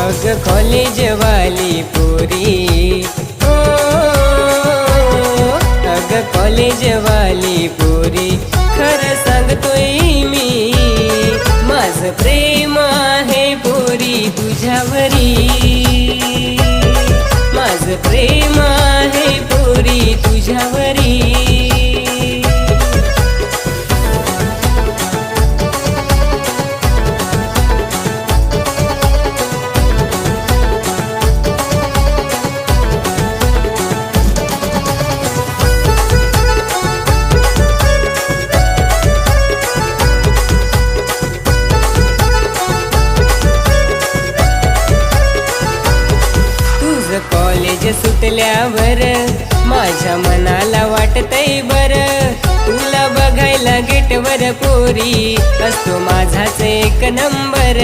अग कॉलेज वाली पोरी ओ, अग कॉलेज वाली पोरी खरं सांगतोय मी, माझं प्रेम आहे पोरी तुझ्यावरी, माझं प्रेम आहे पोरी तुझ्यावरी। कॉलेज सुटल्यावर माझ्या मनाला वाटतंय बरं, तुला बघायला गेटवर पोरी असतो माझाच एक नंबर।